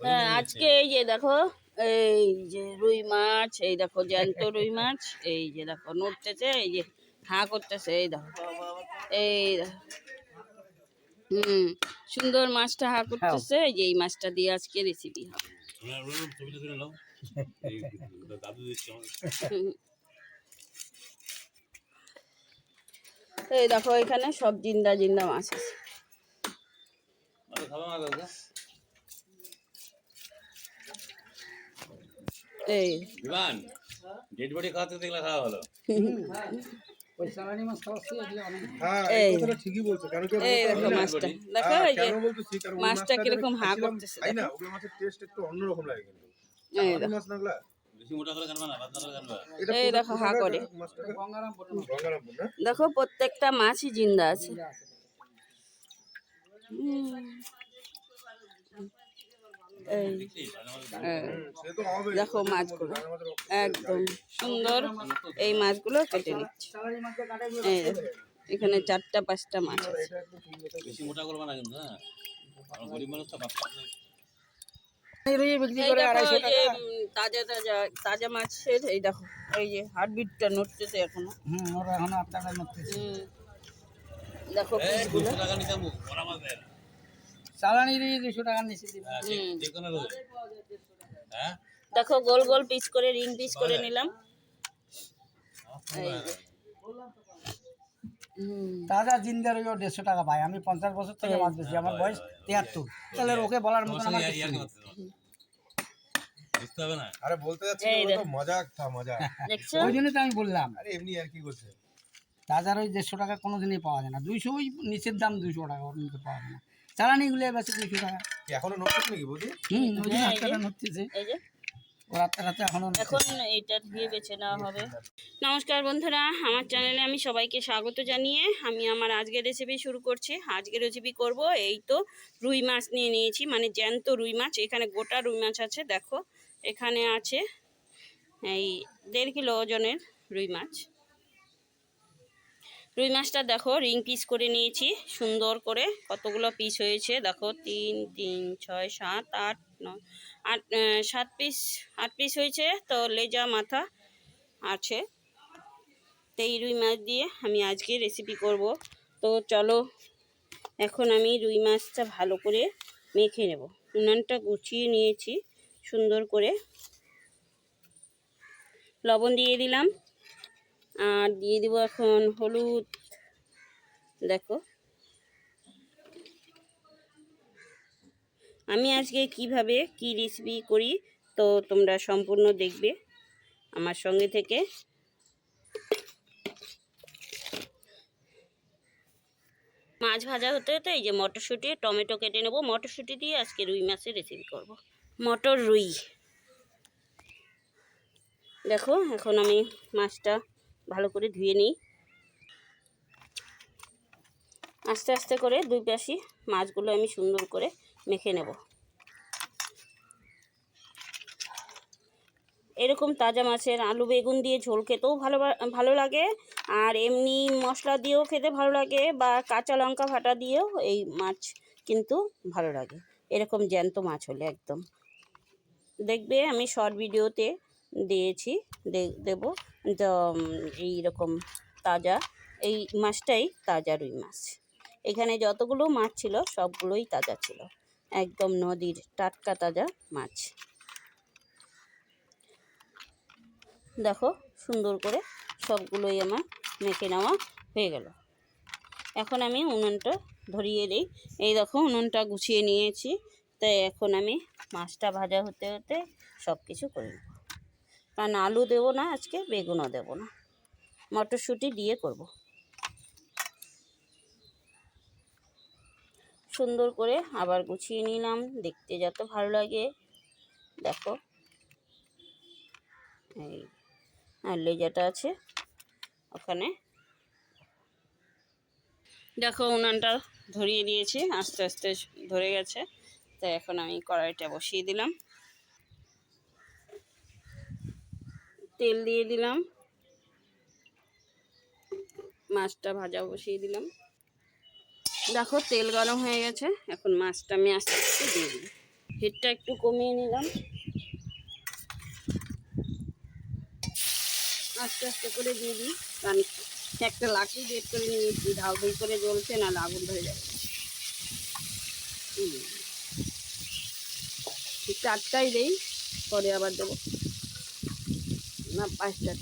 হ্যাঁ, আজকে এই যে দেখো, এই যে রুই মাছ, এই দেখো জ্যান্ত রুই মাছ, এই যে দেখো নড়তেছে, এই যে হা করতেছে, এই দেখো, এই দেখো। সুন্দর মাছটা হা করতেছে, এই যে এই মাছটা দিয়ে আজকে রেসিপি হবে। এই দেখো এখানে সব জিন্দা জিন্দা মাছ আছে। এই ডেড বডি খাওয়াতে দেখলে খাওয়া হলো। এই দেখো মাছটা, দেখো এই যে মাছটা কিরকম হা করতেছে, তাই না? ওগুলো মাছের টেস্ট একটু অন্যরকম লাগে কিন্তু। এই দেখো মাছ নাগলা বেশি মোটা করে কাটবা না, পাতলা করে কাটবা। এই দেখো হা করে। গঙ্গারামপুর না? দেখো প্রত্যেকটা মাছই জিন্দা আছে। এই সে তো হবে। দেখো মাছগুলো একদম সুন্দর, এই মাছগুলো কেটে নিচ্ছে। এই দেখো এখানে 4টা 5টা মাছ আছে। বেশি মোটা করবা না কিন্তু, হ্যাঁ আমরা গরিব মানুষ তো ভাবতে এই দেখো এই যে তাজা তাজা তাজা মাছের, এই দেখো এই যে হার্টবিটটা নড়তেছে এখনো। ওরা এখনো আপনারা নড়তেছে। দেখো পিসগুলো, 200 টাকা নিতাম বড় মাছের। চালানি 200 টাকা নিচে দিবে। যে কোনো রোজ। হ্যাঁ দেখো গোল গোল পিস করে, রিং পিস করে নিলাম। এই যে তাজা জিন্দা রইও 150 টাকা পাই। আমি 50 বছর থেকে মাছ বেচি, আমার বয়স 73। তাহলে ওকে বলার মতন আমার কিছু নেই। বুঝতে হবে না। আরে বলতে যাচ্ছি এই ওটা দেখো। তো মজাক থা মজাক। দেখছো ওই জন্য তো আমি বললাম আরে এমনি আর কি করছে? তাজার ওই 150 টাকা কোনোদিনই পাওয়া যায় না। 200 ওই নিচের দাম 200 টাকা, ওর নিচে পাওয়া যায় না। চালানিগুলো বেচে 200 টাকা। কি এখনো নড়ছে নাকি বুঝি? ওই জন্য হ্যাঁ, এই আপনারা যে। নড়তেছে। এই যে ও রাতে রাতে এখনো এখন এটা দিয়ে বেছে নেওয়া হবে। নমস্কার বন্ধুরা, আমার চ্যানেলে আমি সবাইকে স্বাগত জানিয়ে আমি আমার আজকের রেসিপি শুরু করছি। আজকের রেসিপি করব এই তো রুই মাছ নিয়ে নিয়েছি, মানে জ্যান্ত রুই মাছ। এখানে গোটা রুই মাছ আছে, দেখো এখানে আছে এই 1.5 কিলো ওজনের রুই মাছ। রুই মাছটা দেখো রিং পিস করে নিয়েছি সুন্দর করে। কতগুলো পিস হয়েছে দেখো, 3 3 6 7 8 9 8 7 পিস, 8 পিস হয়েছে। তো লেজা মাথা আছে। তো এই রুই মাছ দিয়ে আমি আজকে রেসিপি করব। তো চলো এখন আমি রুই মাছটা ভালো করে মেখে নেব। উনানটা গুছিয়ে নিয়েছি সুন্দর করে, লবণ দিয়ে দিলাম আর দিয়ে দিব এখন হলুদ। দেখো আমি আজকে কিভাবে কি রেসিপি করি, তো তোমরা সম্পূর্ণ দেখবে আমার সঙ্গে থেকে। মাছ ভাজা হতে হতে এই যে মটরশুঁটি টমেটো কেটে নেব। মটরশুঁটি দিয়ে আজকে রুই মাছের রেসিপি করব। মটর রুই দেখো, এখন আমি মাছটা ভালো করে ধুয়ে নিই। আস্তে আস্তে করে দুই পাশে মাছগুলো আমি সুন্দর করে মেখে নেব। এরকম তাজা মাছের আলু বেগুন দিয়ে ঝোল খেতেও ভালো লাগে, আর এমনি মশলা দিয়েও খেতে ভালো লাগে, বা কাঁচা লঙ্কা ভাটা দিয়েও এই মাছ কিন্তু ভালো লাগে। এরকম জ্যান্ত মাছ হলে একদম দেখবে, আমি শর্ট ভিডিওতে দিয়েছি, দেব। তো এইরকম তাজা এই মাছটাই তাজা রুই মাছ। এখানে যতগুলো মাছ ছিল সবগুলোই তাজা ছিল, একদম নদীর টাটকা তাজা মাছ। দেখো সুন্দর করে সবগুলোই আমার মেখে নেওয়া হয়ে গেল। এখন আমি উনুনটা ধরিয়ে দিই। এই দেখো উনুনটা গুছিয়ে নিয়েছি। তাই এখন আমি মাছটা ভাজা হতে হতে সব কিছু করে নেব। কারণ আলু দেবো না আজকে, বেগুনও দেবো না, মটরশুঁটি দিয়ে করব। সুন্দর করে আবার গুছিয়ে নিলাম, দেখতে যত ভালো লাগে। দেখো এই আর লেজাটা আছে ওখানে। দেখো উনানটা ধরিয়ে দিয়েছি, আস্তে আস্তে ধরে গেছে। তাই এখন আমি কড়াইটা বসিয়ে দিলাম, তেল দিয়ে দিলাম, মাছটা ভাজা বসিয়ে দিলাম। দেখো তেল গরম হয়ে গেছে, এখন মাছটা আমি আস্তে আস্তে দিয়ে দিই। হিটটা একটু কমিয়ে নিলাম, আস্তে আস্তে করে দিয়ে দিই। কারণ একটা লাঠি বের করে নিয়েছি, ধাউ ধাউ করে জ্বলছে, না আগুন ধরে যাবে। চারটাই দেই, পরে আবার দেবো, না 5টা।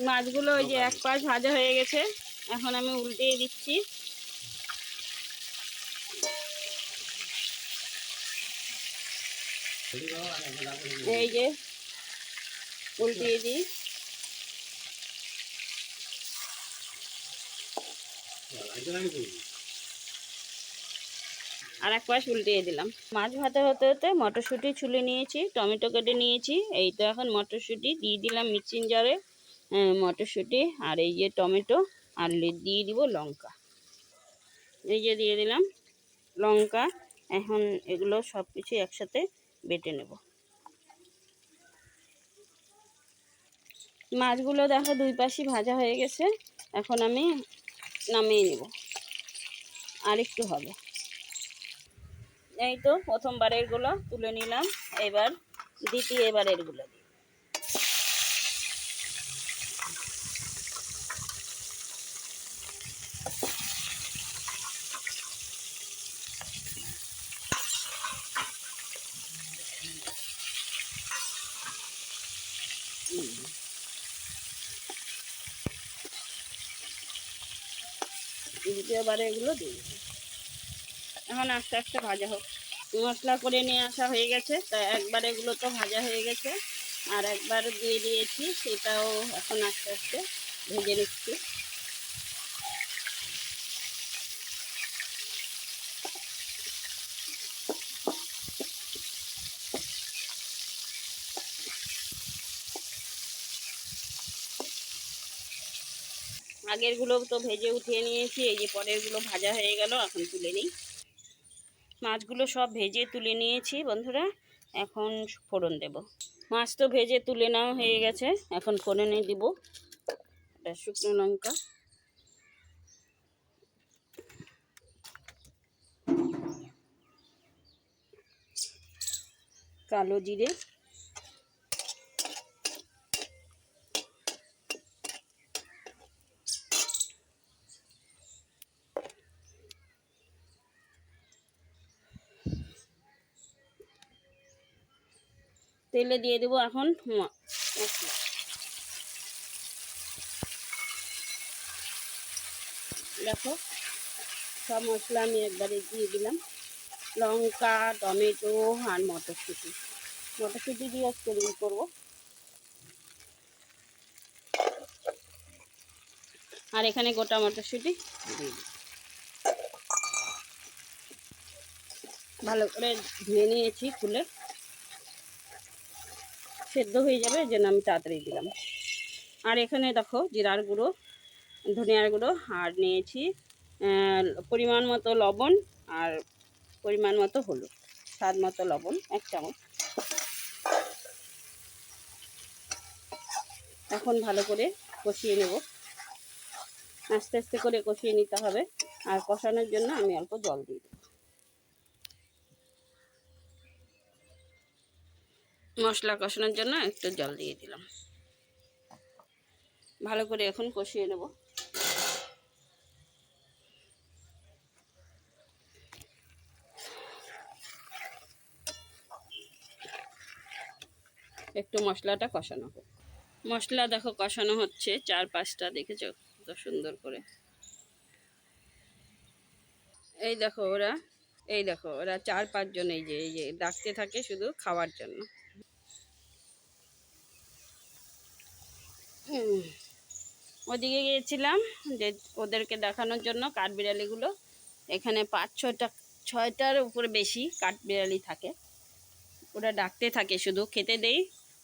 মাছগুলো ওই যে এক পাশ ভাজা হয়ে গেছে, এখন আমি উল্টিয়ে দিচ্ছি। এই যে উল্টিয়ে দিই, আর এক পাশ উল্টিয়ে দিলাম। মাছ ভাজা হতে হতে মটরশুঁটি ছুলে নিয়েছি, টমেটো কেটে নিয়েছি। এই তো এখন মটরশুঁটি দিয়ে দিলাম মিক্সিং জারে, মটরশুঁটি আর এই যে টমেটো, আর দিয়ে দিব লঙ্কা। এই যে দিয়ে দিলাম লঙ্কা। এখন এগুলো সব কিছু একসাথে বেটে নেব। মাছগুলো দেখো দুই পাশই ভাজা হয়ে গেছে, এখন আমি নামিয়ে নেব, আর একটু হবে। এই তো প্রথমবারেরগুলো তুলে নিলাম, এবার দ্বিতীয়বারেরগুলো দিই। দ্বিতীয়বারে এগুলো দিই। এখন আস্তে আস্তে ভাজা হোক। মশলা করে নিয়ে আসা হয়ে গেছে, তা একবার এগুলো তো ভাজা হয়ে গেছে, আর একবার দিয়ে দিয়েছি, সেটাও এখন আস্তে আস্তে ভেজে নিচ্ছি। আগেরগুলো তো ভেজে উঠিয়ে নিয়েছি, এই যে পরেরগুলো ভাজা হয়ে গেল, এখন তুলে নিই। মাছগুলো সব ভেজে তুলে নিয়েছি বন্ধুরা, এখন ফোড়ন দেব। মাছ তো ভেজে তুলে নেওয়া হয়ে গেছে, এখন ফোড়নে দিব শুকনো লঙ্কা, কালো জিরে, তেলে দিয়ে দেবো এখন মশলা। দেখো সব মশলা আমি একবারে দিয়ে দিলাম, লঙ্কা, টমেটো আর মটরশুঁটি। মটরশুঁটি দিয়ে আজকে করবো। আর এখানে গোটা মটরশুঁটি দিয়ে দিই। ভালো করে ধুয়ে নিয়েছি, খুলে সেদ্ধ হয়ে যাবে, যেন আমি তাড়াতাড়ি দিলাম। আর এখানে দেখো জিরার গুঁড়ো, ধনিয়ার গুঁড়ো, আর নিয়েছি পরিমাণ মতো লবণ, আর পরিমাণ মতো হলুদ, স্বাদ মতো লবণ 1 চামচ। এখন ভালো করে কষিয়ে নেব, আস্তে আস্তে করে কষিয়ে নিতে হবে। আর কষানোর জন্য আমি অল্প জল দিয়ে দেব। মশলা কষানোর জন্য একটু জল দিয়ে দিলাম। ভালো করে এখন কষিয়ে নেব। একটু মশলাটা কষানো হোক। মশলা দেখো কষানো হচ্ছে, 4-5টা দেখেছো কত সুন্দর করে। এই দেখো ওরা 4-5 জন এই যে ডাকতে থাকে শুধু খাওয়ার জন্য। ওদিকে গিয়েছিলাম যে ওদেরকে দেখানোর জন্য কাঠবিড়ালিগুলো। এখানে 5-6টার উপরে বেশি কাঠবিড়ালি থাকে, ওরা ডাকতে থাকে, শুধু খেতে দেই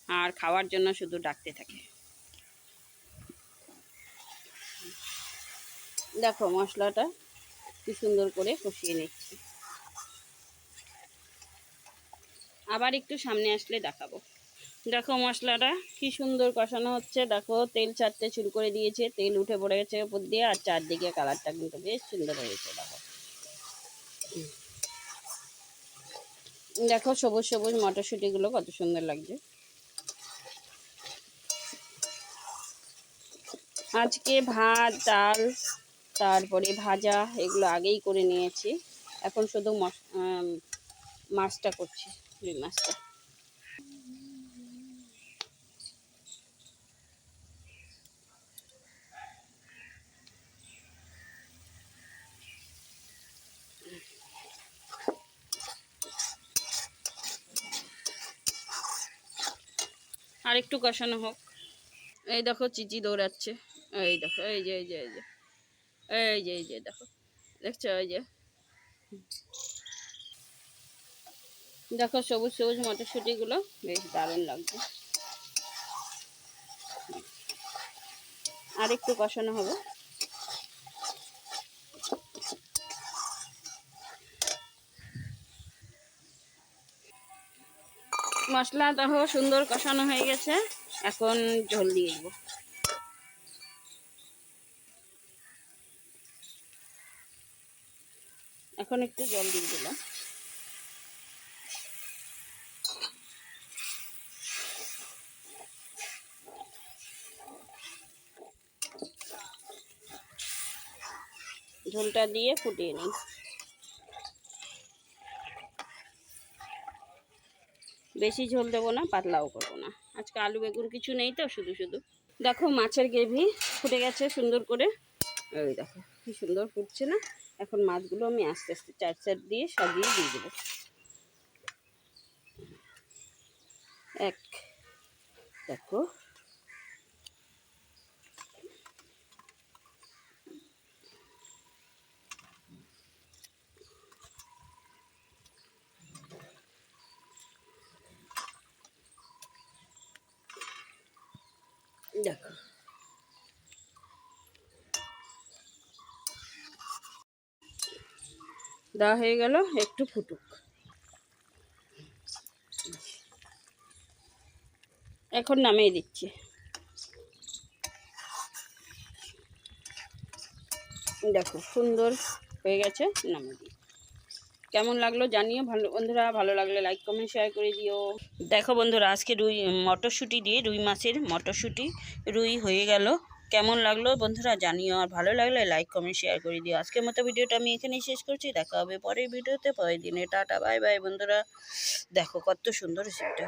আর খাওয়ার জন্য শুধু ডাকতে থাকে। দেখো মশলাটা কি সুন্দর করে কষিয়ে নিচ্ছি, আবার একটু সামনে আসলে দেখাবো। দেখো মশলাটা কি সুন্দর কষানো হচ্ছে। দেখো তেল ছাড়তে শুরু করে দিয়েছে, তেল উঠে পড়ে গেছে উপর দিয়ে, আর চারদিকে কালারটা কিন্তু বেশ সুন্দর হয়েছে। দেখো দেখো সবুজ সবুজ মটরশুঁটিগুলো কত সুন্দর লাগছে। আজকে ভাত, ডাল, তারপরে ভাজা এগুলো আগেই করে নিয়েছি। এখন শুধু মাছটা করছি, রুই মাছটা। আর একটু কষানো হোক। এই দেখো চিচি দৌড়াচ্ছে, এই দেখো, এই যে এই যে এই যে এই যে এই যে দেখো, দেখছো? এই যে দেখো সবুজ সবুজ মটরশুঁটিগুলো বেশ দারুণ লাগছে। আর একটু কষানো হবে। মশলা দেখো সুন্দর কষানো হয়ে গেছে, এখন ঝোল দিয়ে দেবো। এখন একটু জল দিয়ে দিলাম। ঝোলটা দিয়ে ফুটিয়ে নিই। বেশি ঝোল দেবো না, পাতলাও করবো না। আজকে আলু বেগুন কিছু নেই তো, শুধু শুধু। দেখো মাছের গ্রেভি ফুটে গেছে সুন্দর করে, ওই দেখো কি সুন্দর ফুটছে না। এখন মাছগুলো আমি আস্তে আস্তে চার চার দিয়ে সাজিয়ে দিয়ে দেবো। এক, দেখো দেখো দেওয়া হয়ে গেল, একটু ফুটুক। এখন নামিয়ে দিচ্ছি। দেখো সুন্দর হয়ে গেছে, নামিয়ে দিই। কেমন লাগলো জানিও ভালো বন্ধুরা, ভালো লাগলে লাইক কমেন্ট শেয়ার করে দিও। দেখো বন্ধুরা আজকে মটরশুঁটি দিয়ে রুই মাছের মটরশুঁটি রুই হয়ে গেল। কেমন লাগলো বন্ধুরা জানিও, আর ভালো লাগলে লাইক কমেন্ট শেয়ার করে দিও। আজকের মতো ভিডিওটা আমি এখানেই শেষ করছি। দেখা হবে পরের ভিডিওতে, পরের দিনে। টাটা বাই বাই বন্ধুরা। দেখো কত সুন্দর রেসিপিটা।